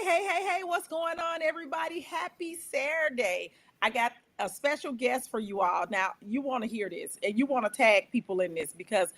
Hey, what's going on, everybody? Happy Saturday. I got a special guest for you all. Now, you want to hear this and you want to tag people in this because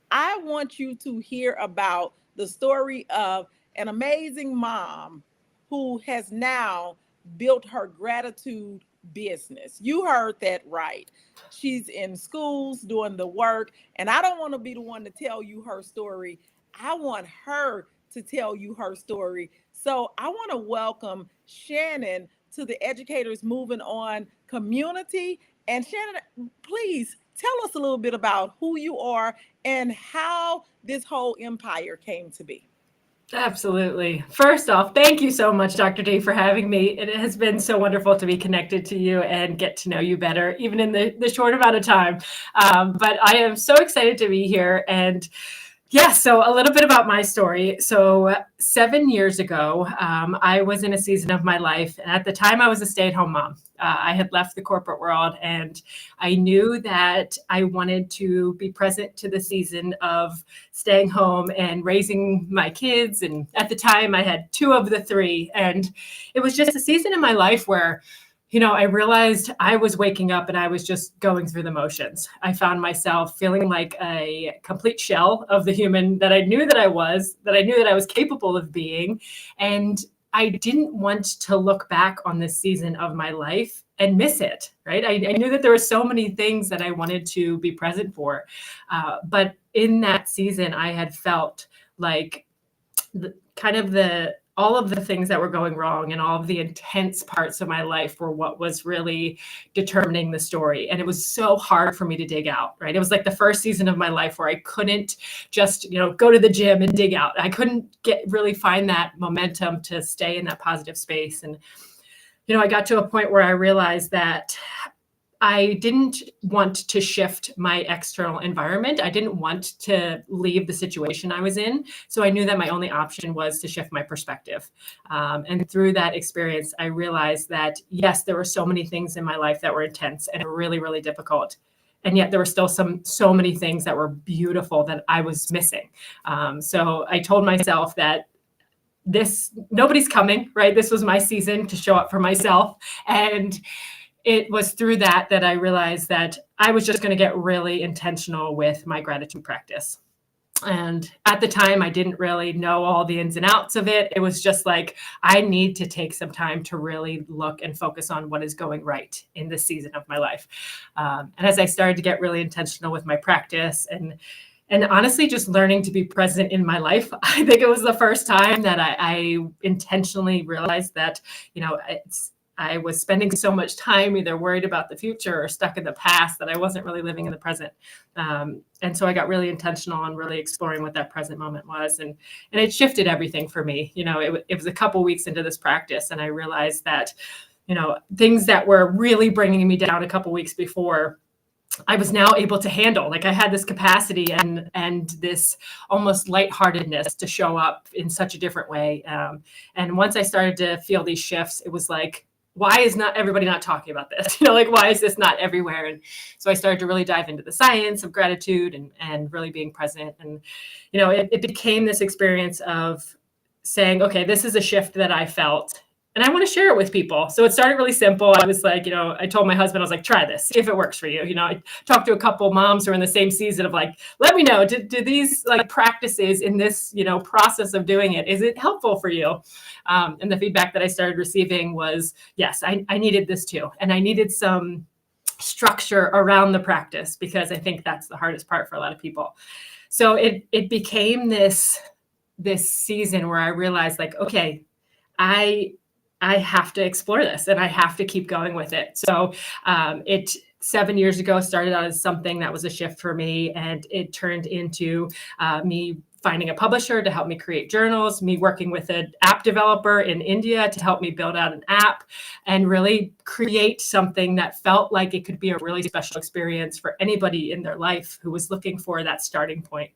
I want you to hear about the story of an amazing mom who has now built her gratitude business. You heard that right. She's in schools doing the work, and I don't want to be the one to tell you her story. I want her to tell you her story. So I want to welcome Shannon to the Educators Moving On community. And Shannon, please tell us a little bit about who you are and how this whole empire came to be. Absolutely. First off, thank you so much, Dr. D, for having me. It has been so wonderful to be connected to you and get to know you better, even in the short amount of time. But I am so excited to be here. And yeah, so a little bit about my story. So 7 years ago, I was in a season of my life. And at the time, I was a stay-at-home mom. I had left the corporate world, and I knew that I wanted to be present to the season of staying home and raising my kids. And at the time, I had two of the three. And it was just a season in my life where I realized I was waking up and I was just going through the motions. I found myself feeling like a complete shell of the human that I knew that I was, that I knew that I was capable of being. And I didn't want to look back on this season of my life and miss it, right? I knew that there were so many things that I wanted to be present for. But in that season, I had felt like all of the things that were going wrong and all of the intense parts of my life were what was really determining the story. And it was so hard for me to dig out, right? It was like the first season of my life where I couldn't just, go to the gym and dig out. I couldn't really find that momentum to stay in that positive space. And, I got to a point where I realized that I didn't want to shift my external environment. I didn't want to leave the situation I was in. So I knew that my only option was to shift my perspective. And through that experience, I realized that, yes, there were so many things in my life that were intense and really, really difficult. And yet there were still so many things that were beautiful that I was missing. So I told myself that nobody's coming, right? This was my season to show up for myself. And it was through that I realized that I was just going to get really intentional with my gratitude practice. And at the time, I didn't really know all the ins and outs of it. It was just like, I need to take some time to really look and focus on what is going right in this season of my life. And as I started to get really intentional with my practice and honestly, just learning to be present in my life, I think it was the first time that I intentionally realized that, I was spending so much time either worried about the future or stuck in the past that I wasn't really living in the present. And so I got really intentional on really exploring what that present moment was. And it shifted everything for me. It was a couple weeks into this practice, and I realized that, things that were really bringing me down a couple weeks before, I was now able to handle. Like I had this capacity and this almost lightheartedness to show up in such a different way. And once I started to feel these shifts, it was like, why is not everybody not talking about this? Why is this not everywhere? And so I started to really dive into the science of gratitude and really being present. And, it became this experience of saying, okay, this is a shift that I felt, and I want to share it with people. So it started really simple. I was like, I told my husband, I was like, try this, see if it works for you. I talked to a couple moms who are in the same season of like, let me know, do these like practices in this, process of doing it, is it helpful for you? And the feedback that I started receiving was, yes, I needed this too. And I needed some structure around the practice because I think that's the hardest part for a lot of people. So it became this season where I realized like, okay, I have to explore this and I have to keep going with it. So it 7 years ago started out as something that was a shift for me, and it turned into me finding a publisher to help me create journals, me working with an app developer in India to help me build out an app and really create something that felt like it could be a really special experience for anybody in their life who was looking for that starting point.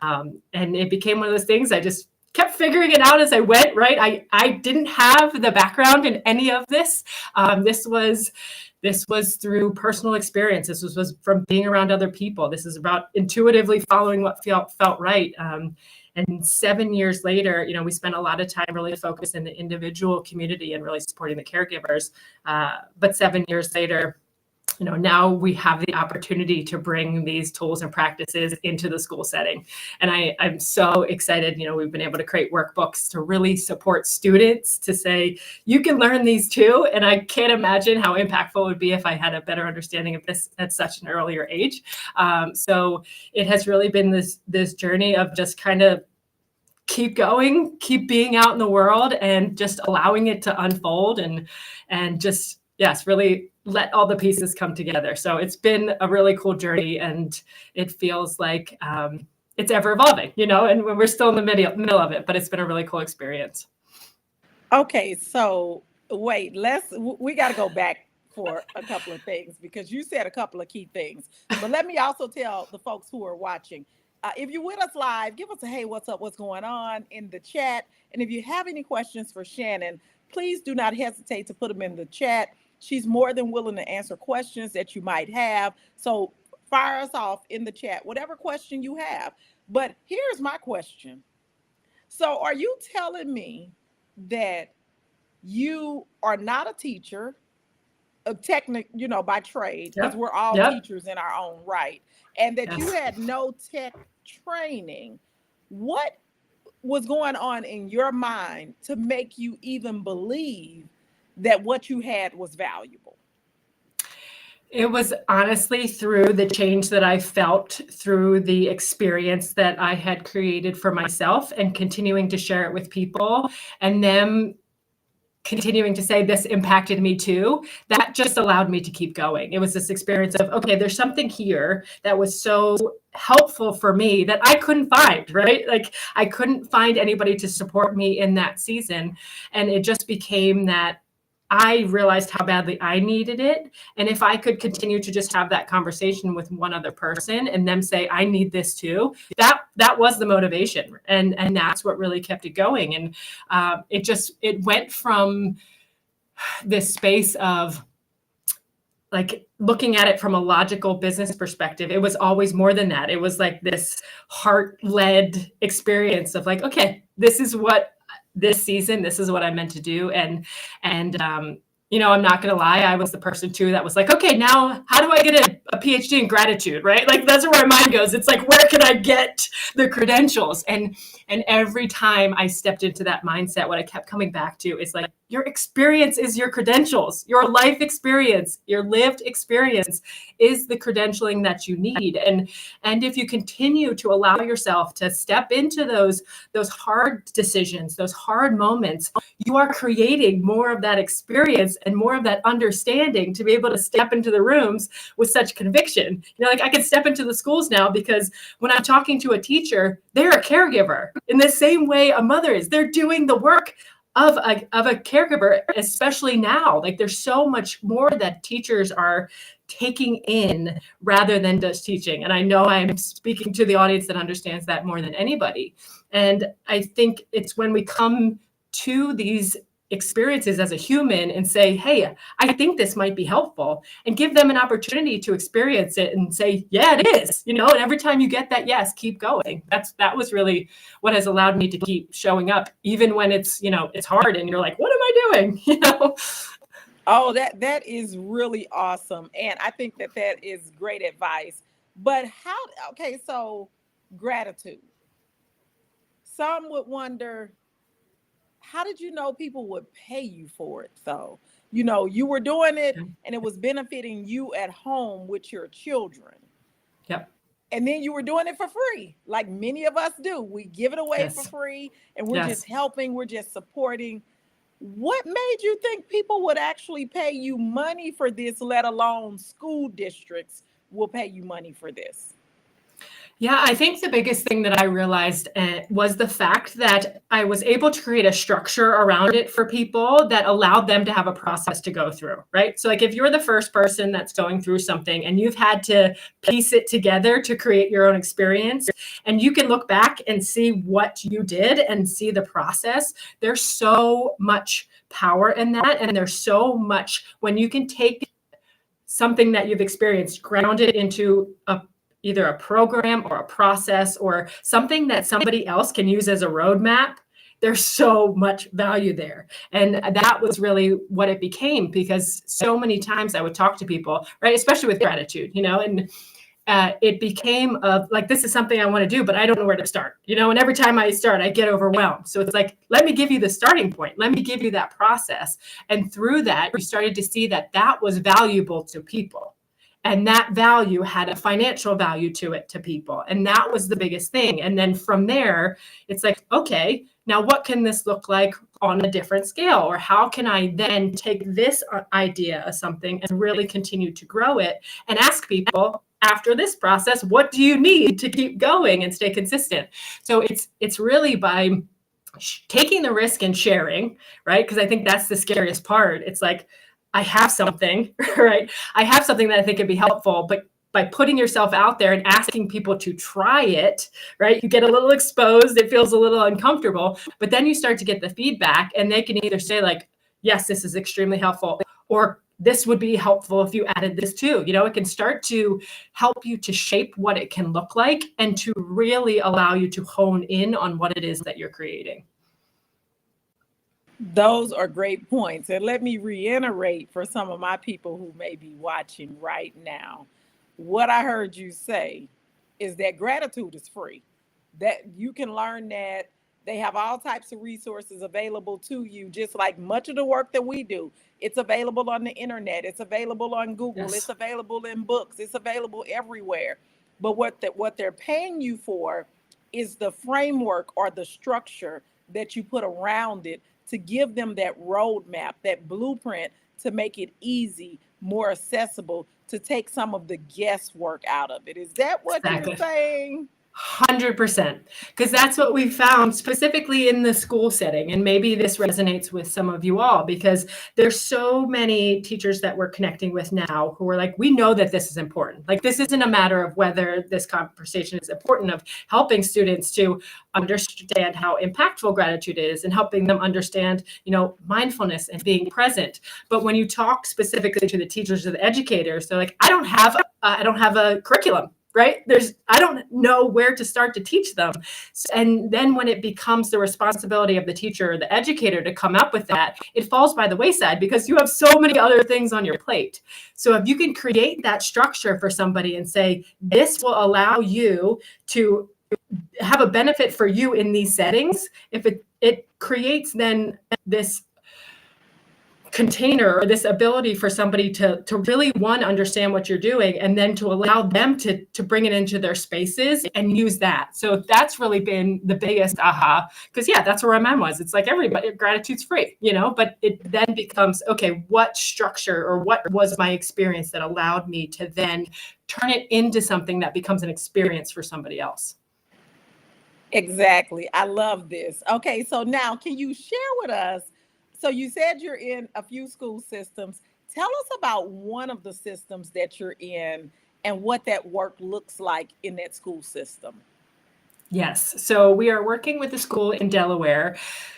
And it became one of those things I just kept figuring it out as I went, right? I didn't have the background in any of this. This was through personal experience. This was from being around other people. This is about intuitively following what felt right. And And 7 years later, we spent a lot of time really focused in the individual community and really supporting the caregivers. But 7 years later, now we have the opportunity to bring these tools and practices into the school setting. And I'm so excited. We've been able to create workbooks to really support students to say, you can learn these too. And I can't imagine how impactful it would be if I had a better understanding of this at such an earlier age. So it has really been this journey of just kind of keep going, keep being out in the world and just allowing it to unfold and just, yes, really let all the pieces come together. So it's been a really cool journey, and it feels like it's ever evolving, and we're still in the middle of it, but it's been a really cool experience. Okay, so wait, we got to go back for a couple of things because you said a couple of key things. But let me also tell the folks who are watching, if you're with us live, give us a hey, what's up, what's going on in the chat. And if you have any questions for Shannon, please do not hesitate to put them in the chat. She's more than willing to answer questions that you might have. So fire us off in the chat, whatever question you have. But here's my question. So are you telling me that you are not a teacher of by trade, because we're all teachers in our own right, and that you had no tech training? What was going on in your mind to make you even believe that what you had was valuable? It was honestly through the change that I felt through the experience that I had created for myself and continuing to share it with people, and them continuing to say this impacted me too. That just allowed me to keep going. It was this experience of, okay, there's something here that was so helpful for me that I couldn't find, right? Like I couldn't find anybody to support me in that season. And it just became that I realized how badly I needed it. And if I could continue to just have that conversation with one other person and them say, I need this too, that was the motivation. And that's what really kept it going. And it went from this space of like looking at it from a logical business perspective. It was always more than that. It was like this heart-led experience of like, okay, this is what this season, this is what I meant to do. And I'm not going to lie. I was the person too that was like, okay, now how do I get a PhD in gratitude, right? Like that's where my mind goes. It's like, where can I get the credentials? And every time I stepped into that mindset, what I kept coming back to is like, your experience is your credentials. Your life experience, your lived experience is the credentialing that you need. And if you continue to allow yourself to step into those hard decisions, those hard moments, you are creating more of that experience and more of that understanding to be able to step into the rooms with such conviction. Like I can step into the schools now because when I'm talking to a teacher, they're a caregiver in the same way a mother is. They're doing the work of a caregiver, especially now. Like there's so much more that teachers are taking in rather than just teaching. And I know I'm speaking to the audience that understands that more than anybody. And I think it's when we come to these experiences as a human and say, hey, I think this might be helpful, and give them an opportunity to experience it and say, yeah, it is, and every time you get that yes, keep going. That was really what has allowed me to keep showing up, even when it's it's hard and you're like, what am I doing? Oh, that is really awesome. And I think that is great advice. But okay, so gratitude. Some would wonder, how did you know people would pay you for it? So, you were doing it and it was benefiting you at home with your children. Yep. And then you were doing it for free, like many of us do. We give it away for free, and we're just helping, we're just supporting. What made you think people would actually pay you money for this, let alone school districts will pay you money for this? Yeah, I think the biggest thing that I realized was the fact that I was able to create a structure around it for people that allowed them to have a process to go through, right? So like if you're the first person that's going through something and you've had to piece it together to create your own experience, and you can look back and see what you did and see the process, there's so much power in that. And there's so much when you can take something that you've experienced, ground it into either a program or a process or something that somebody else can use as a roadmap, there's so much value there. And that was really what it became, because so many times I would talk to people, right, especially with gratitude, and it became of like, this is something I want to do, but I don't know where to start, and every time I start, I get overwhelmed. So it's like, let me give you the starting point. Let me give you that process. And through that, we started to see that that was valuable to people. And that value had a financial value to it, to people. And that was the biggest thing. And then from there, it's like, okay, now what can this look like on a different scale? Or how can I then take this idea of something and really continue to grow it and ask people after this process, what do you need to keep going and stay consistent? So it's really by taking the risk and sharing, right? Because I think that's the scariest part. It's like, I have something, right? I have something that I think could be helpful, but by putting yourself out there and asking people to try it, right? You get a little exposed, it feels a little uncomfortable, but then you start to get the feedback, and they can either say like, yes, this is extremely helpful, or this would be helpful if you added this too. It can start to help you to shape what it can look like and to really allow you to hone in on what it is that you're creating. Those are great points. And let me reiterate for some of my people who may be watching right now. What I heard you say is that gratitude is free, that you can learn that they have all types of resources available to you, just like much of the work that we do. It's available on the internet. It's available on Google. Yes. It's available in books. It's available everywhere. But what they're paying you for is the framework or the structure that you put around it to give them that roadmap, that blueprint, to make it easy, more accessible, to take some of the guesswork out of it. Is that what Exactly. you're saying? 100%, because that's what we found specifically in the school setting. And maybe this resonates with some of you all, because there's so many teachers that we're connecting with now who are like, we know that this is important. Like, this isn't a matter of whether this conversation is important, of helping students to understand how impactful gratitude is and helping them understand, mindfulness and being present. But when you talk specifically to the teachers or the educators, they're like, I don't have a curriculum. Right? I don't know where to start to teach them. And then when it becomes the responsibility of the teacher or the educator to come up with that, it falls by the wayside because you have so many other things on your plate. So if you can create that structure for somebody and say, this will allow you to have a benefit for you in these settings, if it creates then this container or this ability for somebody to really, one, understand what you're doing, and then to allow them to bring it into their spaces and use that. So that's really been the biggest aha, because that's where my mind was. It's like, everybody, gratitude's free, but it then becomes, okay, what structure or what was my experience that allowed me to then turn it into something that becomes an experience for somebody else. Exactly. I love this. Okay, so now can you share with us? So you said you're in a few school systems. Tell us about one of the systems that you're in and what that work looks like in that school system. Yes. So we are working with a school in Delaware.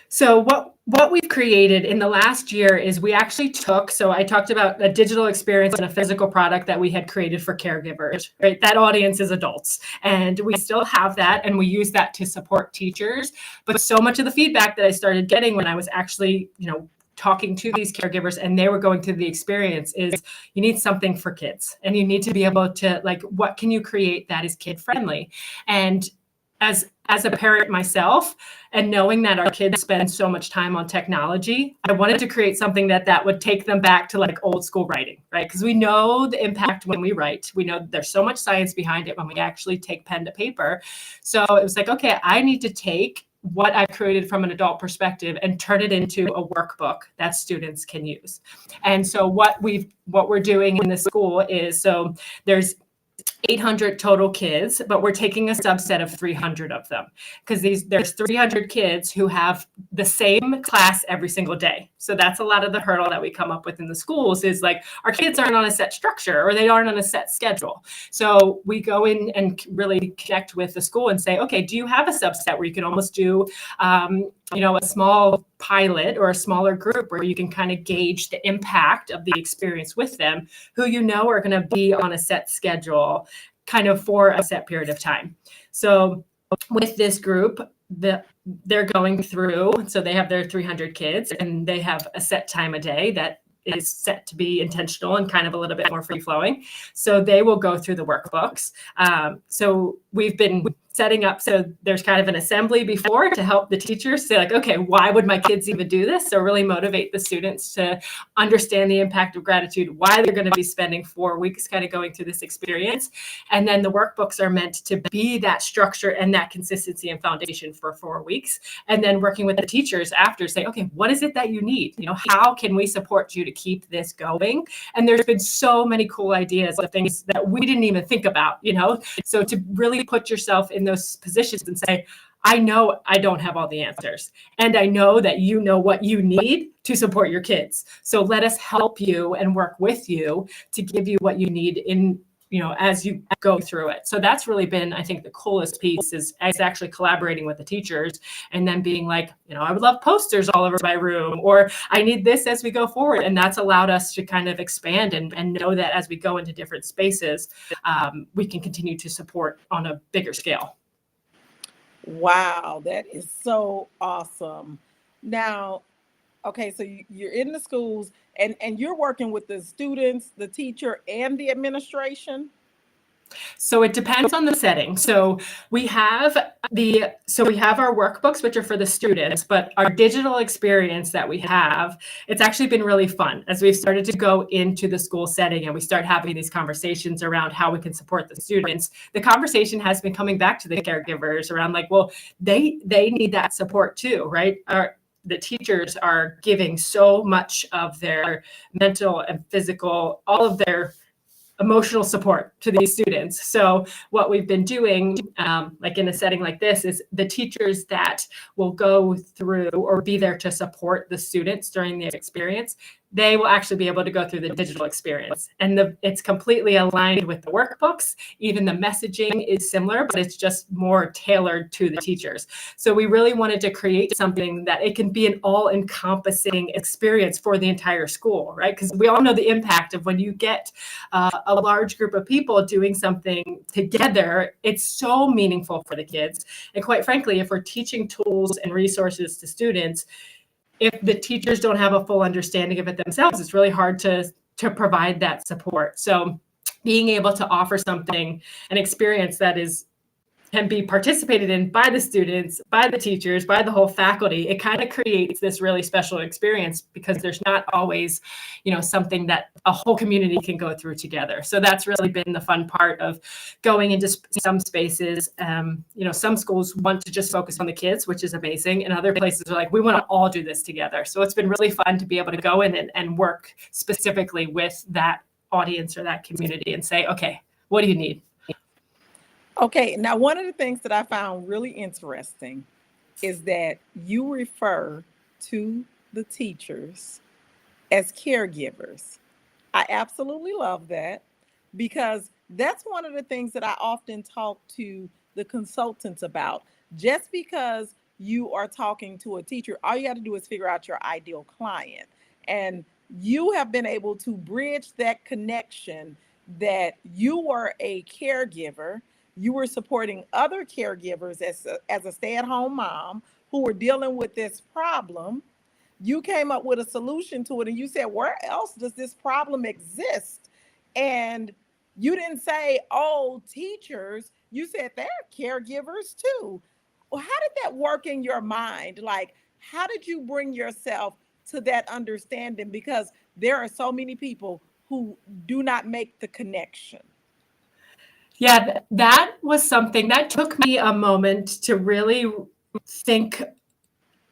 So what we've created in the last year is we actually so I talked about a digital experience and a physical product that we had created for caregivers, right? That audience is adults, and we still have that, and we use that to support teachers. But so much of the feedback that I started getting when I was actually, talking to these caregivers and they were going through the experience is, you need something for kids, and you need to be able to, like, what can you create that is kid friendly? And as a parent myself, and knowing that our kids spend so much time on technology, I wanted to create something that would take them back to like old school writing, right? Because we know the impact when we write. We know there's so much science behind it when we actually take pen to paper. So it was like, okay, I need to take what I've created from an adult perspective and turn it into a workbook that students can use. And so what we're doing in the school is, so there's 800 total kids, but we're taking a subset of 300 of them, because there's 300 kids who have the same class every single day. So that's a lot of the hurdle that we come up with in the schools, is like, our kids aren't on a set structure, or they aren't on a set schedule. So we go in and really connect with the school and say, okay, do you have a subset where you can almost do a small pilot or a smaller group where you can kind of gauge the impact of the experience with them, who are going to be on a set schedule, kind of for a set period of time. So with this group, they're going through, so they have their 300 kids and they have a set time a day that is set to be intentional and kind of a little bit more free flowing. So they will go through the workbooks. So we've been setting up, so there's kind of an assembly before to help the teachers say like, okay, why would my kids even do this? So really motivate the students to understand the impact of gratitude, why they're going to be spending 4 weeks kind of going through this experience. And then the workbooks are meant to be that structure and that consistency and foundation for 4 weeks. And then working with the teachers after, say, okay, what is it that you need? How can we support you to keep this going? And there's been so many cool ideas of things that we didn't even think about, so to really put yourself in those positions and say, I know I don't have all the answers, and I know that you know what you need to support your kids. So let us help you and work with you to give you what you need in, as you go through it. So that's really been, I think, the coolest piece is actually collaborating with the teachers and then being like, I would love posters all over my room, or I need this as we go forward. And that's allowed us to kind of expand and know that as we go into different spaces, we can continue to support on a bigger scale. Wow, that is so awesome. Now, okay, so you're in the schools and you're working with the students, the teacher, and the administration? So it depends on the setting. So we have our workbooks, which are for the students, but our digital experience that we have, it's actually been really fun as we've started to go into the school setting and we start having these conversations around how we can support the students. The conversation has been coming back to the caregivers around like, well, they need that support too, right? The teachers are giving so much of their mental and physical, all of their emotional support to these students. So what we've been doing, like in a setting like this, is the teachers that will go through or be there to support the students during the experience, they will actually be able to go through the digital experience. And it's completely aligned with the workbooks. Even the messaging is similar, but it's just more tailored to the teachers. So we really wanted to create something that it can be an all-encompassing experience for the entire school, right? Because we all know the impact of when you get a large group of people doing something together, it's so meaningful for the kids. And quite frankly, if we're teaching tools and resources to students, if the teachers don't have a full understanding of it themselves, it's really hard to provide that support. So being able to offer something, an experience that can be participated in by the students, by the teachers, by the whole faculty, it kind of creates this really special experience because there's not always, something that a whole community can go through together. So that's really been the fun part of going into some spaces. Some schools want to just focus on the kids, which is amazing. And other places are like, we want to all do this together. So it's been really fun to be able to go in and work specifically with that audience or that community and say, okay, what do you need? Okay, now one of the things that I found really interesting is that you refer to the teachers as caregivers. I absolutely love that because that's one of the things that I often talk to the consultants about. Just because you are talking to a teacher, all you got to do is figure out your ideal client. And you have been able to bridge that connection that you were a caregiver. You were supporting other caregivers as a stay-at-home mom who were dealing with this problem. You came up with a solution to it and you said, where else does this problem exist? And you didn't say, oh, teachers. You said they're caregivers too. Well, how did that work in your mind? Like, how did you bring yourself to that understanding? Because there are so many people who do not make the connection. Yeah, that was something that took me a moment to really think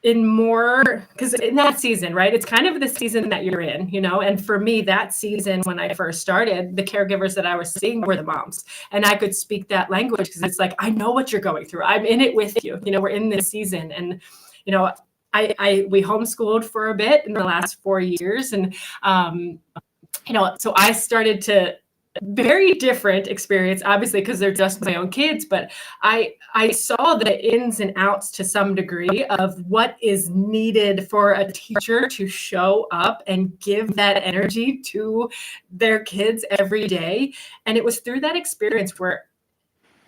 in more, because in that season, right, it's kind of the season that you're in, and for me, that season when I first started, the caregivers that I was seeing were the moms, and I could speak that language because it's like, I know what you're going through. I'm in it with you. We're in this season, and we homeschooled for a bit in the last 4 years, and so I started to very different experience, obviously, because they're just my own kids, but I saw the ins and outs to some degree of what is needed for a teacher to show up and give that energy to their kids every day. And it was through that experience where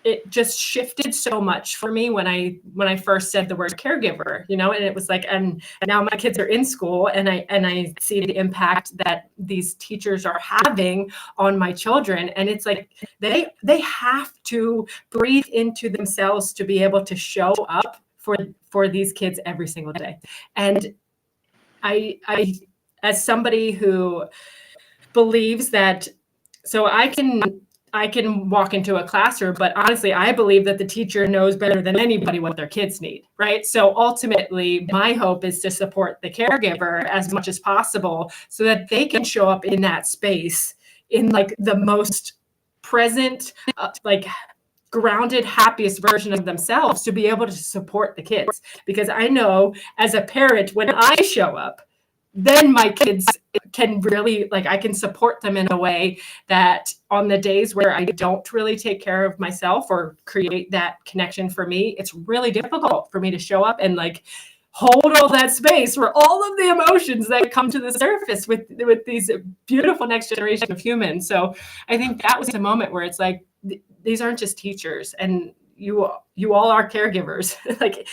it just shifted so much for me when I first said the word caregiver, and it was like, and now my kids are in school, and I see the impact that these teachers are having on my children. And it's like they have to breathe into themselves to be able to show up for these kids every single day. And I as somebody who believes that, so I can walk into a classroom, but honestly, I believe that the teacher knows better than anybody what their kids need, right? So ultimately, my hope is to support the caregiver as much as possible so that they can show up in that space in like the most present, like grounded, happiest version of themselves to be able to support the kids. Because I know as a parent, when I show up, then my kids can really, like, I can support them in a way that on the days where I don't really take care of myself or create that connection for me, it's really difficult for me to show up and like hold all that space for all of the emotions that come to the surface with these beautiful next generation of humans. So I think that was a moment where it's like, these aren't just teachers, and you all are caregivers. Like,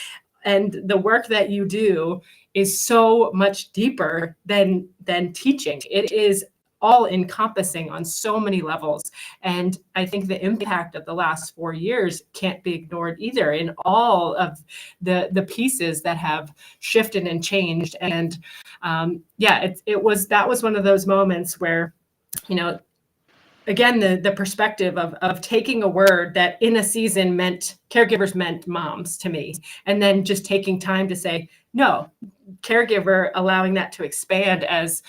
and the work that you do is so much deeper than teaching. It is all encompassing on so many levels. And I think the impact of the last 4 years can't be ignored either, in all of the pieces that have shifted and changed. And that was one of those moments where, again, the perspective of taking a word that in a season meant caregivers meant moms to me, and then just taking time to say, no, caregiver, allowing that to expand as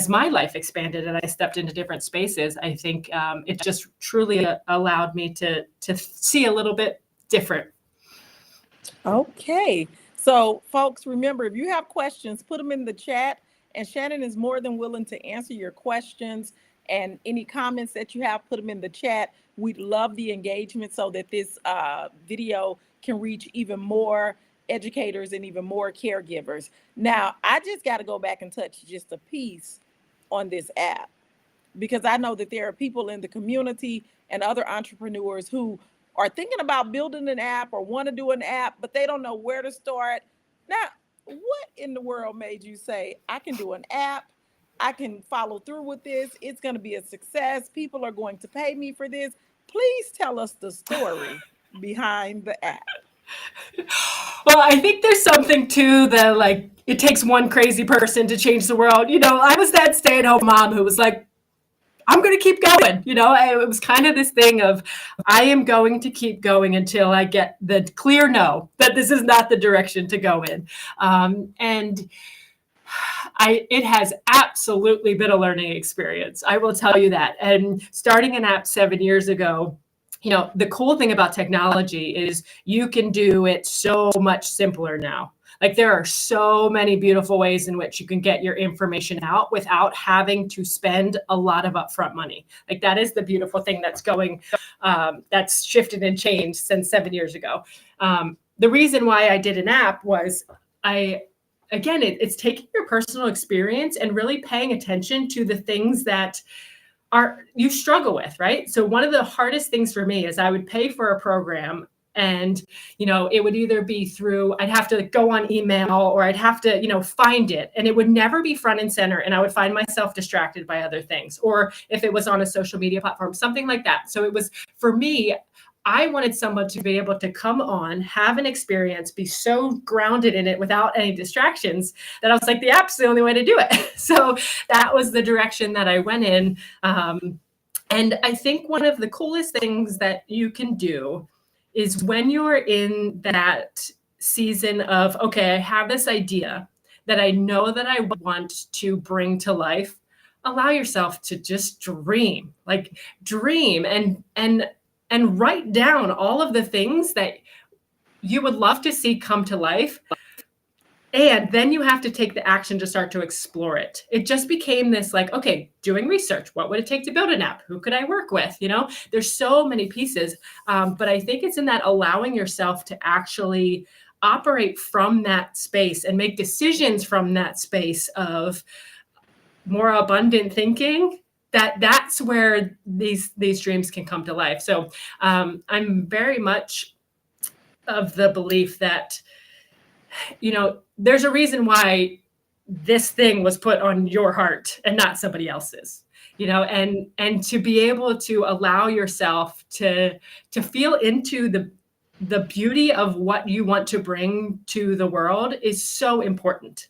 my life expanded and I stepped into different spaces. I think it just truly allowed me to see a little bit different. Okay. So, folks, remember, if you have questions, put them in the chat, and Shannon is more than willing to answer your questions. And any comments that you have, put them in the chat. We'd love the engagement so that this video can reach even more educators and even more caregivers. Now, I just got to go back and touch just a piece on this app, because I know that there are people in the community and other entrepreneurs who are thinking about building an app or want to do an app, but they don't know where to start. Now, what in the world made you say, I can do an app, I can follow through with this, it's going to be a success, people are going to pay me for this? Please tell us the story behind the app. Well, I think there's something to the, like, it takes one crazy person to change the world. I was that stay-at-home mom who was like, I'm going to keep going. It was kind of this thing of, I am going to keep going until I get the clear no that this is not the direction to go in. And it has absolutely been a learning experience. I will tell you that. And starting an app 7 years ago, the cool thing about technology is you can do it so much simpler now. Like, there are so many beautiful ways in which you can get your information out without having to spend a lot of upfront money. Like, that is the beautiful thing that's shifted and changed since 7 years ago. The reason why I did an app was it's taking your personal experience and really paying attention to the things that you struggle with, right? So one of the hardest things for me is I would pay for a program, and it would either be through, I'd have to go on email, or I'd have to find it, and it would never be front and center, and I would find myself distracted by other things, or if it was on a social media platform, something like that. So it was, for me, I wanted someone to be able to come on, have an experience, be so grounded in it without any distractions, that I was like, the app's the only way to do it. So that was the direction that I went in. And I think one of the coolest things that you can do is, when you're in that season of, okay, I have this idea that I know that I want to bring to life, allow yourself to just dream and write down all of the things that you would love to see come to life. And then you have to take the action to start to explore it. It just became this, like, okay, doing research. What would it take to build an app? Who could I work with? There's so many pieces. But I think it's in that allowing yourself to actually operate from that space and make decisions from that space of more abundant thinking that's where these dreams can come to life. So I'm very much of the belief that, there's a reason why this thing was put on your heart and not somebody else's, and to be able to allow yourself to feel into the beauty of what you want to bring to the world is so important.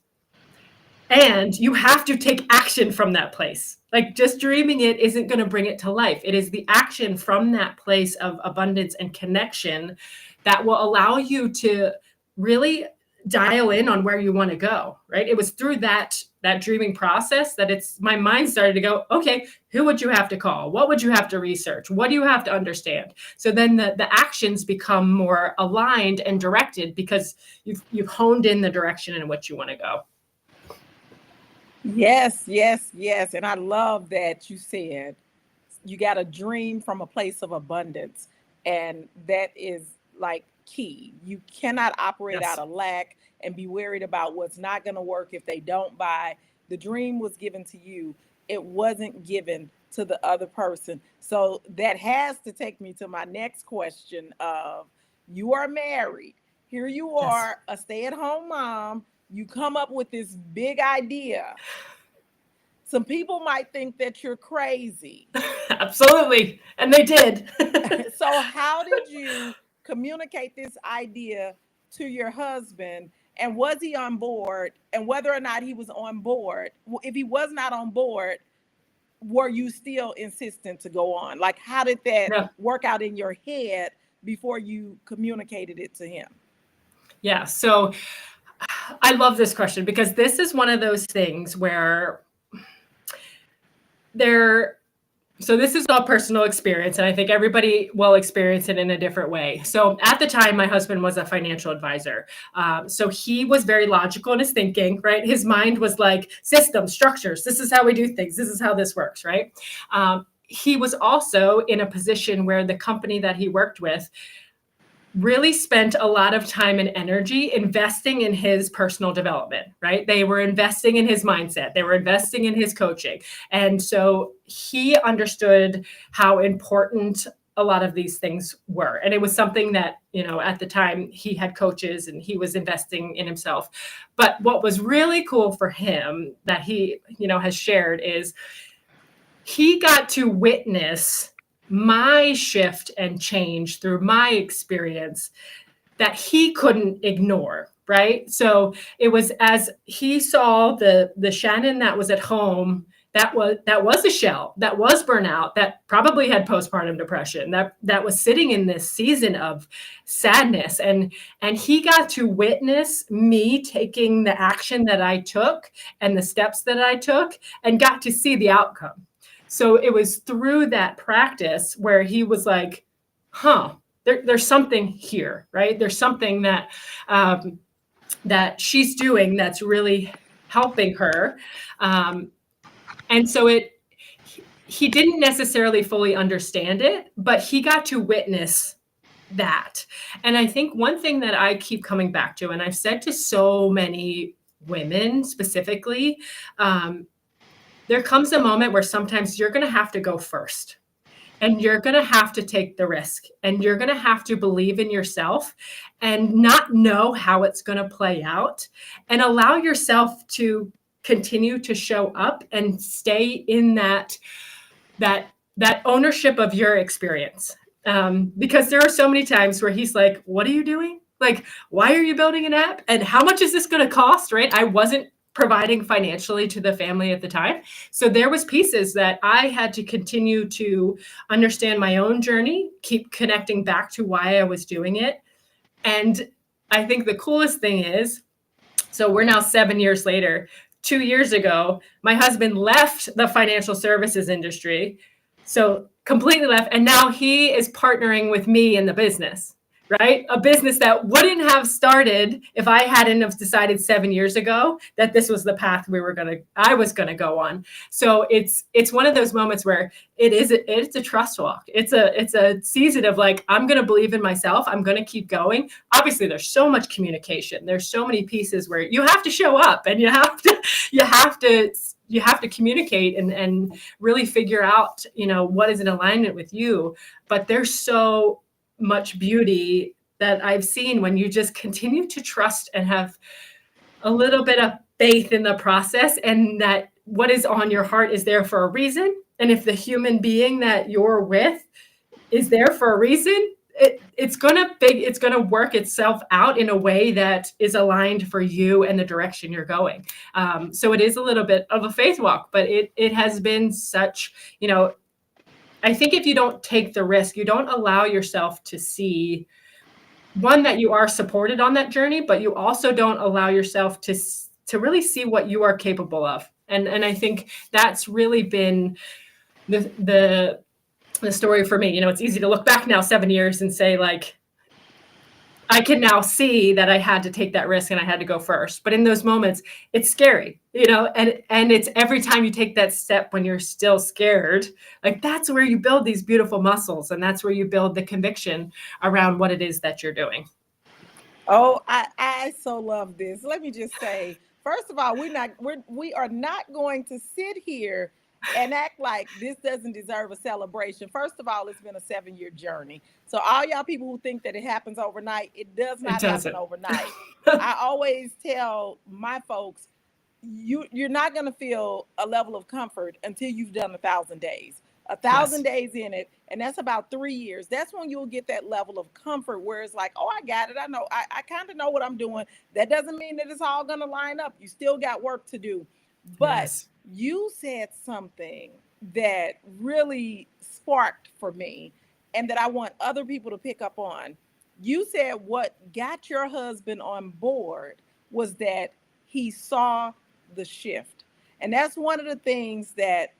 And you have to take action from that place. Like, just dreaming it isn't going to bring it to life. It is the action from that place of abundance and connection that will allow you to really dial in on where you want to go, right? It was through that dreaming process that my mind started to go, okay, who would you have to call? What would you have to research? What do you have to understand? So then the actions become more aligned and directed because you've honed in the direction in which you want to go. Yes, yes, yes. And I love that you said you got to dream from a place of abundance. And that is like key. You cannot operate Yes. out of lack and be worried about what's not going to work if they don't buy. The dream was given to you, it wasn't given to the other person. So that has to take me to my next question of, you are married. Here you are, a stay-at-home mom. You come up with this big idea. Some people might think that you're crazy. Absolutely. And they did. So how did you communicate this idea to your husband? And was he on board? And whether or not he was on board, if he was not on board, were you still insistent to go on? Like, how did that work out in your head before you communicated it to him? Yeah. So I love this question because this is one of those things where so this is all personal experience, and I think everybody will experience it in a different way. So at the time, my husband was a financial advisor. So he was very logical in his thinking, right? His mind was like systems, structures. This is how we do things. This is how this works, right? He was also in a position where the company that he worked with really spent a lot of time and energy investing in his personal development, right? They were investing in his mindset. They were investing in his coaching. And so he understood how important a lot of these things were. And it was something that, at the time he had coaches and he was investing in himself. But what was really cool for him that he, has shared is he got to witness my shift and change through my experience that he couldn't ignore, right? So it was as he saw the Shannon that was at home, that was a shell, that was burnout, that probably had postpartum depression, that was sitting in this season of sadness. And he got to witness me taking the action that I took and the steps that I took and got to see the outcome. So it was through that practice where he was like, there's something here, right? There's something that that she's doing that's really helping her. And so he didn't necessarily fully understand it, but he got to witness that. And I think one thing that I keep coming back to, and I've said to so many women specifically, there comes a moment where sometimes you're going to have to go first and you're going to have to take the risk and you're going to have to believe in yourself and not know how it's going to play out and allow yourself to continue to show up and stay in that ownership of your experience. Because there are so many times where he's like, what are you doing? Like, why are you building an app? And how much is this going to cost? Right? I wasn't providing financially to the family at the time. So there was pieces that I had to continue to understand my own journey, keep connecting back to why I was doing it. And I think the coolest thing is, so we're now 7 years later. 2 years ago, my husband left the financial services industry. So completely left. And now he is partnering with me in the business. Right? A business that wouldn't have started if I hadn't have decided 7 years ago that this was the path I was going to go on. So it's one of those moments where it's a trust walk. It's a season of like, I'm going to believe in myself. I'm going to keep going. Obviously there's so much communication. There's so many pieces where you have to show up and you have to you have to communicate and really figure out, what is in alignment with you. But there's so much beauty that I've seen when you just continue to trust and have a little bit of faith in the process, and that what is on your heart is there for a reason. And if the human being that you're with is there for a reason, it's gonna work itself out in a way that is aligned for you and the direction you're going. So it is a little bit of a faith walk, but it has been such, I think if you don't take the risk, you don't allow yourself to see, one, that you are supported on that journey, but you also don't allow yourself to really see what you are capable of. And I think that's really been the story for me. It's easy to look back now 7 years and say, like, I can now see that I had to take that risk and I had to go first. But in those moments, it's scary, and it's every time you take that step when you're still scared, like, that's where you build these beautiful muscles, and that's where you build the conviction around what it is that you're doing. Oh, I so love this. Let me just say, first of all, we are not going to sit here and act like this doesn't deserve a celebration. First of all, it's been a 7-year journey. So all y'all people who think that it happens overnight, it does It not happen doesn't. overnight. I always tell my folks, you're not going to feel a level of comfort until you've done 1,000 days. A thousand Yes. days in it, and that's about 3 years. That's when you'll get that level of comfort where it's like, oh, I got it. I know. I kind of know what I'm doing. That doesn't mean that it's all going to line up. You still got work to do. But Yes. you said something that really sparked for me and that I want other people to pick up on. You said what got your husband on board was that he saw the shift. And that's one of the things that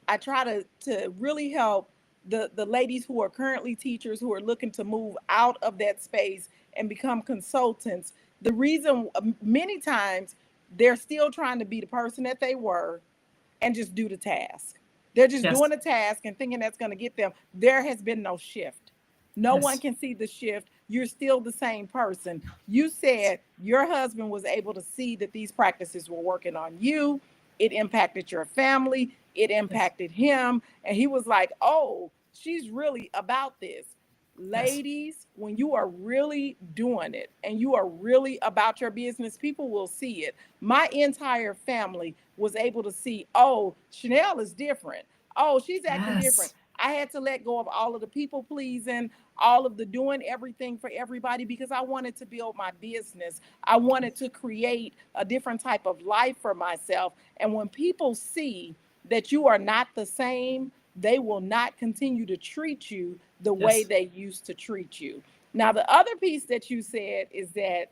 I try to really help the ladies who are currently teachers who are looking to move out of that space and become consultants. The reason many times they're still trying to be the person that they were and just do the task. They're just Yes. doing the task and thinking that's going to get them. There has been no shift. No one Yes. can see the shift. You're still the same person. You said your husband was able to see that these practices were working on you. It impacted your family. It Yes. impacted him. And he was like, oh, she's really about this. Yes. Ladies, when you are really doing it and you are really about your business, people will see it. My entire family was able to see, oh, Chanel is different. Oh, she's acting different. Yes. I had to let go of all of the people pleasing, all of the doing everything for everybody because I wanted to build my business. I wanted to create a different type of life for myself. And when people see that you are not the same, they will not continue to treat you the way Yes. they used to treat you. Now, the other piece that you said is that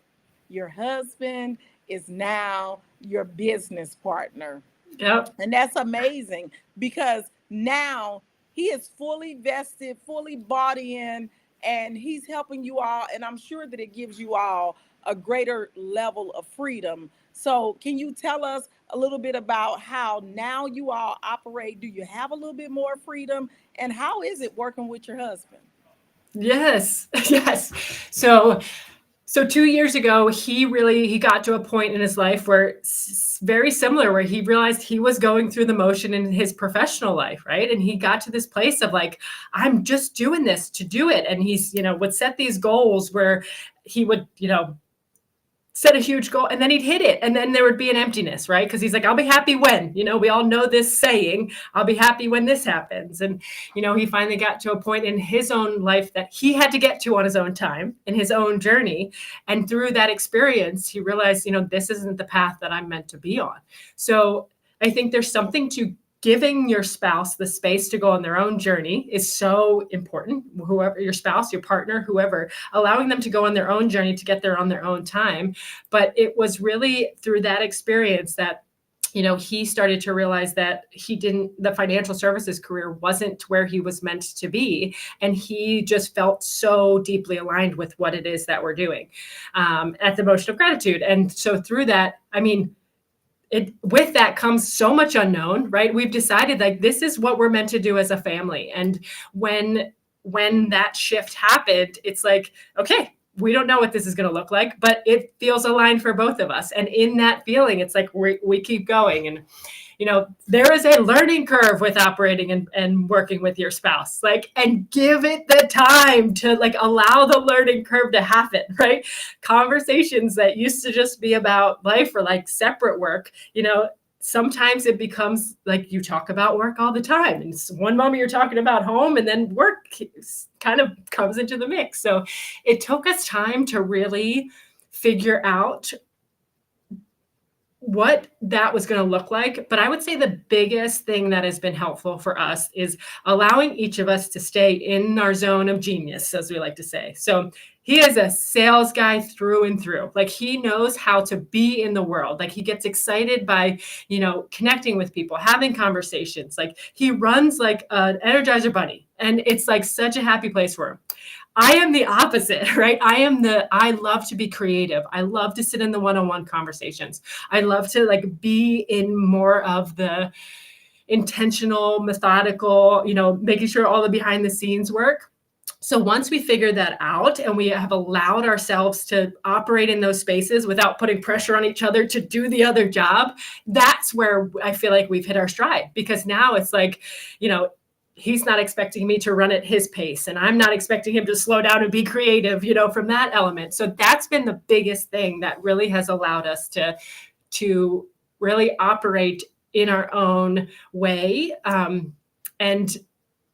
your husband is now your business partner. Yep. And that's amazing because now he is fully vested, fully bought in, and he's helping you all. And I'm sure that it gives you all a greater level of freedom. So, can you tell us a little bit about how now you all operate? Do you have a little bit more freedom? And how is it working with your husband? Yes. Yes. So 2 years ago, he got to a point in his life where very similar, where he realized he was going through the motion in his professional life, right? And he got to this place of like, I'm just doing this to do it. And he's, would set these goals where he would, set a huge goal and then he'd hit it. And then there would be an emptiness, right? Because he's like, I'll be happy when, we all know this saying, I'll be happy when this happens. And, he finally got to a point in his own life that he had to get to on his own time, in his own journey. And through that experience, he realized, this isn't the path that I'm meant to be on. So I think there's something to giving your spouse the space to go on their own journey is so important. Whoever your spouse, your partner, whoever, allowing them to go on their own journey to get there on their own time. But it was really through that experience that he started to realize that the financial services career wasn't where he was meant to be. And he just felt so deeply aligned with what it is that we're doing at the motion of gratitude. And so through that, with that comes so much unknown, right? We've decided like this is what we're meant to do as a family. And when that shift happened, it's like, okay, we don't know what this is going to look like, but it feels aligned for both of us. And in that feeling, it's like we keep going. And there is a learning curve with operating and working with your spouse, like, and give it the time to like allow the learning curve to happen, right? Conversations that used to just be about life or like separate work, sometimes it becomes like you talk about work all the time. And one moment you're talking about home, and then work kind of comes into the mix. So it took us time to really figure out what that was going to look like. But I would say the biggest thing that has been helpful for us is allowing each of us to stay in our zone of genius, as we like to say. So he is a sales guy through and through. Like, he knows how to be in the world. Like, he gets excited by, connecting with people, having conversations. Like, he runs like an Energizer bunny, and it's like such a happy place for him. I am the opposite, right? I love to be creative. I love to sit in the one-on-one conversations. I love to like be in more of the intentional, methodical, making sure all the behind the scenes work. So once we figured that out and we have allowed ourselves to operate in those spaces without putting pressure on each other to do the other job, that's where I feel like we've hit our stride, because now it's like, he's not expecting me to run at his pace, and I'm not expecting him to slow down and be creative, from that element. So that's been the biggest thing that really has allowed us to really operate in our own way.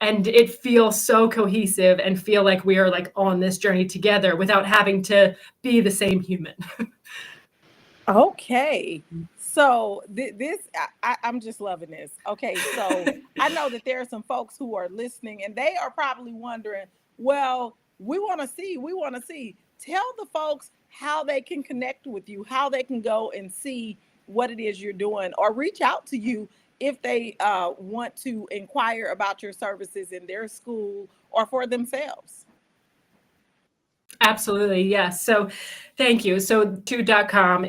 And it feels so cohesive and feel like we are like on this journey together without having to be the same human. Okay. So I'm just loving this. Okay. So I know that there are some folks who are listening and they are probably wondering, well, we want to see. Tell the folks how they can connect with you, how they can go and see what it is you're doing, or reach out to you if they want to inquire about your services in their school or for themselves. Absolutely. Yes. So thank you. So to.com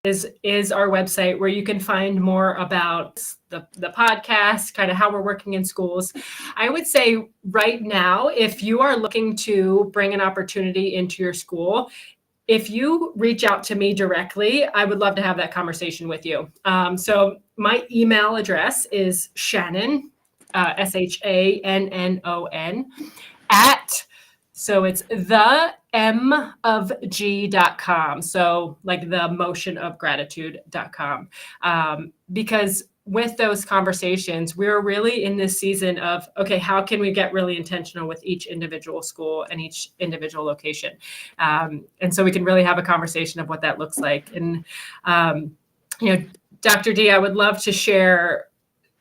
is our website where you can find more about the podcast, kind of how we're working in schools. I would say right now, if you are looking to bring an opportunity into your school, if you reach out to me directly, I would love to have that conversation with you. So my email address is Shannon, SHANNON, so it's the mofg.com. So like the motion of gratitude.com. Because with those conversations, we're really in this season of, okay, how can we get really intentional with each individual school and each individual location? And so we can really have a conversation of what that looks like. And, Dr. D, I would love to share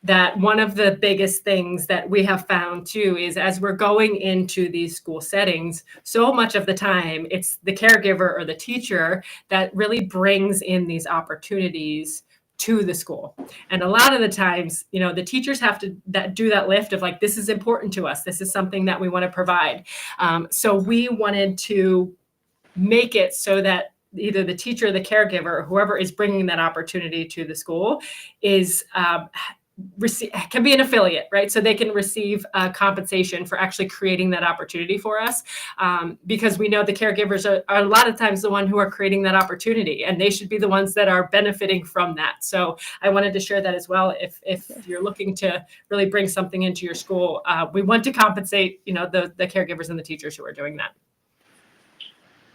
that one of the biggest things that we have found too is, as we're going into these school settings, so much of the time it's the caregiver or the teacher that really brings in these opportunities to the school. And a lot of the times, the teachers have to do that lift of like, this is important to us. This is something that we want to provide. So we wanted to make it so that either the teacher or the caregiver or whoever is bringing that opportunity to the school is can be an affiliate, right? So they can receive compensation for actually creating that opportunity for us, because we know the caregivers are a lot of times the one who are creating that opportunity, and they should be the ones that are benefiting from that. So I wanted to share that as well. If you're looking to really bring something into your school, we want to compensate, the caregivers and the teachers who are doing that.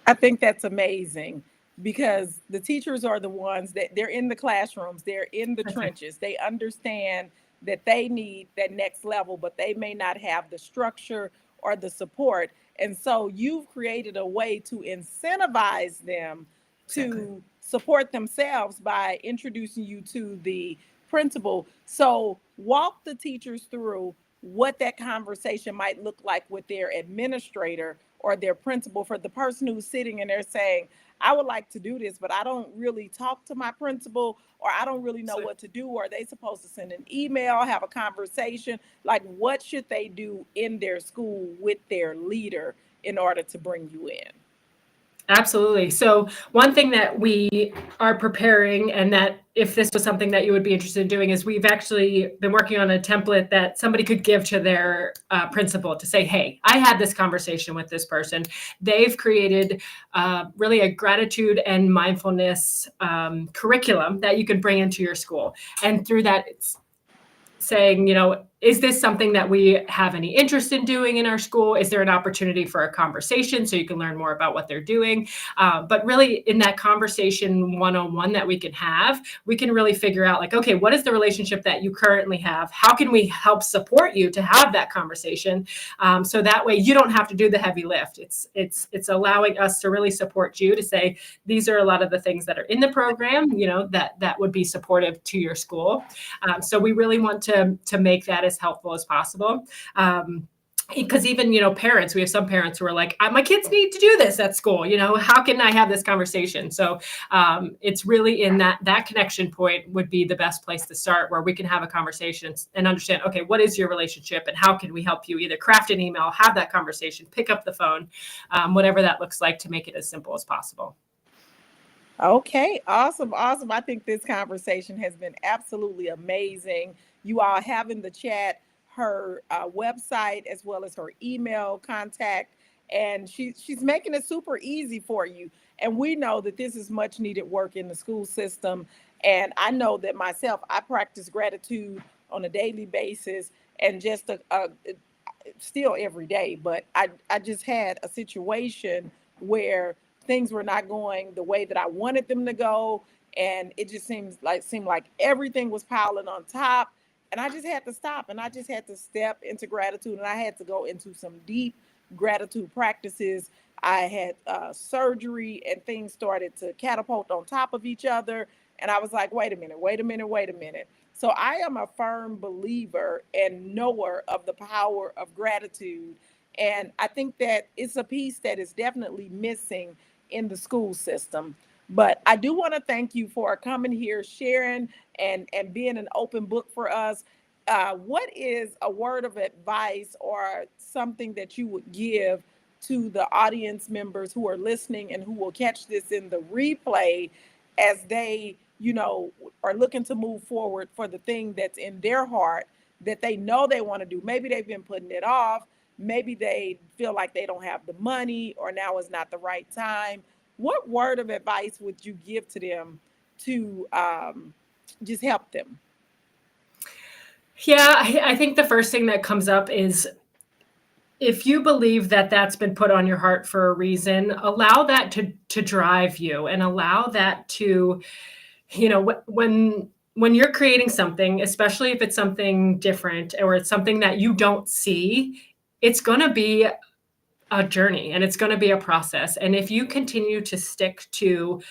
I think that's amazing, because the teachers are the ones that they're in the classrooms, they're in the trenches. They understand that they need that next level, but they may not have the structure or the support. And so you've created a way to incentivize them to support themselves by introducing you to the principal. So walk the teachers through what that conversation might look like with their administrator or their principal, for the person who's sitting and they're saying, I would like to do this, but I don't really talk to my principal, or I don't really know what to do. Are they supposed to send an email, have a conversation? Like, what should they do in their school with their leader in order to bring you in? Absolutely. So one thing that we are preparing, and that if this was something that you would be interested in doing, is we've actually been working on a template that somebody could give to their principal to say, hey, I had this conversation with this person. They've created really a gratitude and mindfulness curriculum that you can bring into your school. And through that, it's saying, is this something that we have any interest in doing in our school? Is there an opportunity for a conversation so you can learn more about what they're doing? But really, in that conversation one-on-one that we can really figure out, like, okay, what is the relationship that you currently have? How can we help support you to have that conversation? So that way you don't have to do the heavy lift. It's allowing us to really support you to say, these are a lot of the things that are in the program, that would be supportive to your school. So we really want to make that as helpful as possible. Because even, parents, we have some parents who are like, my kids need to do this at school. How can I have this conversation? So it's really in that connection point would be the best place to start, where we can have a conversation and understand, okay, what is your relationship and how can we help you either craft an email, have that conversation, pick up the phone, whatever that looks like, to make it as simple as possible. Okay, awesome, awesome. I think this conversation has been absolutely amazing. You all have in the chat her website as well as her email contact, and she's making it super easy for you. And we know that this is much needed work in the school system. And I know that myself, I practice gratitude on a daily basis, and just still every day. But I just had a situation where things were not going the way that I wanted them to go, and it just seemed like everything was piling on top, and I just had to stop, and I just had to step into gratitude, and I had to go into some deep gratitude practices. I had surgery, and things started to catapult on top of each other, and I was like, wait a minute, wait a minute, wait a minute. So I am a firm believer and knower of the power of gratitude. And I think that it's a piece that is definitely missing in the school system. But I do want to thank you for coming here, sharing, and being an open book for us. What is a word of advice or something that you would give to the audience members who are listening and who will catch this in the replay, as they, are looking to move forward for the thing that's in their heart that they know they want to do? Maybe they've been putting it off. Maybe they feel like they don't have the money, or now is not the right time. What word of advice would you give to them to just help them? Yeah, I think the first thing that comes up is, if you believe that that's been put on your heart for a reason, allow that to drive you, and allow that to, when you're creating something, especially if it's something different or it's something that you don't see, it's going to be a journey, and it's going to be a process. And if you continue to stick to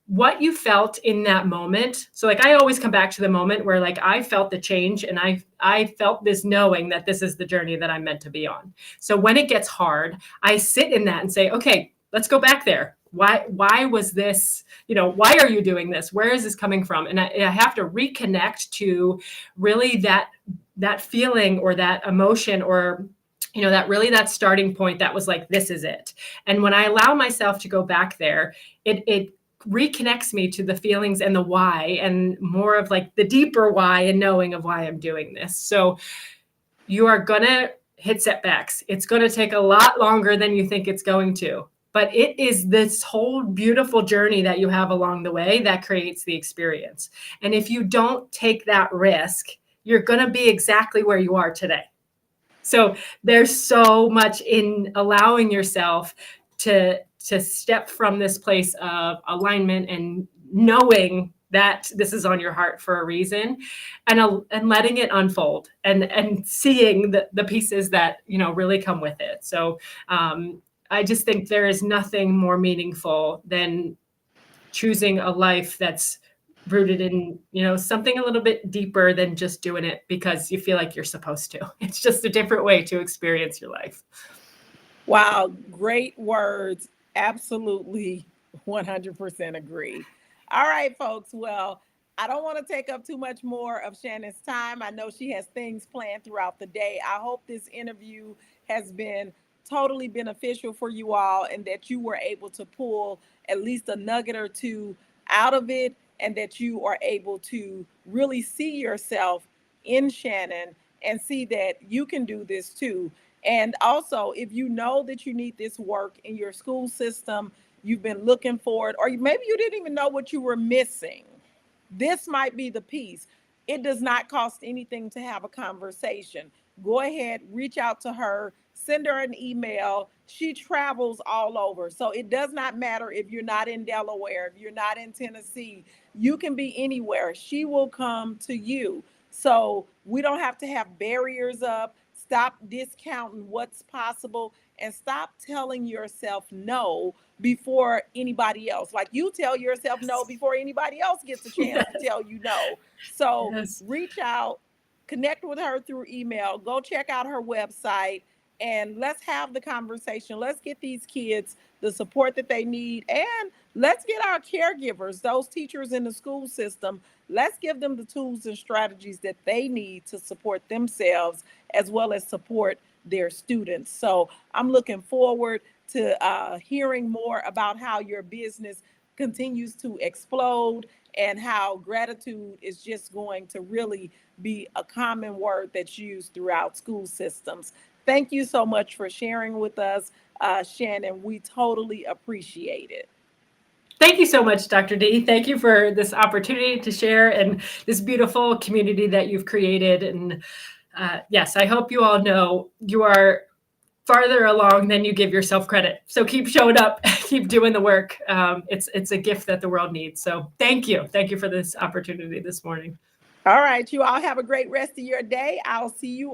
what you felt in that moment. So like, I always come back to the moment where, like, I felt the change, and I felt this knowing that this is the journey that I'm meant to be on. So when it gets hard, I sit in that and say, okay, let's go back there. Why was this, why are you doing this? Where is this coming from? And I have to reconnect to really that feeling or that emotion, or that starting point that was like, this is it. And when I allow myself to go back there, it reconnects me to the feelings and the why, and more of like the deeper why and knowing of why I'm doing this. So you are going to hit setbacks. It's going to take a lot longer than you think it's going to. But it is this whole beautiful journey that you have along the way that creates the experience. And if you don't take that risk, you're going to be exactly where you are today. So there's so much in allowing yourself to step from this place of alignment and knowing that this is on your heart for a reason, and letting it unfold, and seeing the pieces that really come with it. So I just think there is nothing more meaningful than choosing a life that's rooted in something a little bit deeper than just doing it because you feel like you're supposed to. It's just a different way to experience your life. Wow, great words. Absolutely 100% agree. All right, folks. Well, I don't want to take up too much more of Shannon's time. I know she has things planned throughout the day. I hope this interview has been totally beneficial for you all, and that you were able to pull at least a nugget or two out of it, and that you are able to really see yourself in Shannon and see that you can do this too. And also, if you know that you need this work in your school system, you've been looking for it, or maybe you didn't even know what you were missing, this might be the piece. It does not cost anything to have a conversation. Go ahead, reach out to her, send her an email. She travels all over. So it does not matter if you're not in Delaware, if you're not in Tennessee, you can be anywhere. She will come to you. So we don't have to have barriers up. Stop discounting what's possible and stop telling yourself no before anybody else. Like, you tell yourself no Yes. before anybody else gets a chance to Yes. tell you no. So Yes. reach out, connect with her through email, go check out her website, and let's have the conversation. Let's get these kids the support that they need, and let's get our caregivers, those teachers in the school system, let's give them the tools and strategies that they need to support themselves as well as support their students. So I'm looking forward to hearing more about how your business continues to explode, and how gratitude is just going to really be a common word that's used throughout school systems. Thank you so much for sharing with us, Shannon. We totally appreciate it. Thank you so much, Dr. D. Thank you for this opportunity to share and this beautiful community that you've created. And yes, I hope you all know you are farther along than you give yourself credit. So keep showing up, keep doing the work. It's a gift that the world needs. So thank you. Thank you for this opportunity this morning. All right, you all have a great rest of your day. I'll see you